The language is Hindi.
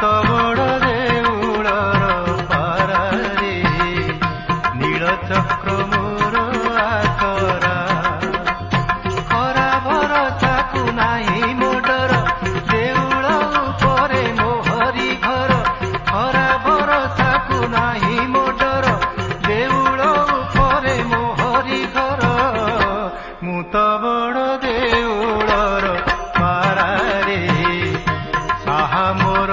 तो बड़ देउलर पारारे नील चक्र मोर आसरा खरा भरसा को नाही मोडर देउल उपरे मोहरी घर खरा भरसा को नाही मोडर देउल उपरे मोहरी घर मु तो बड़ देउलर पारारे साहा मोर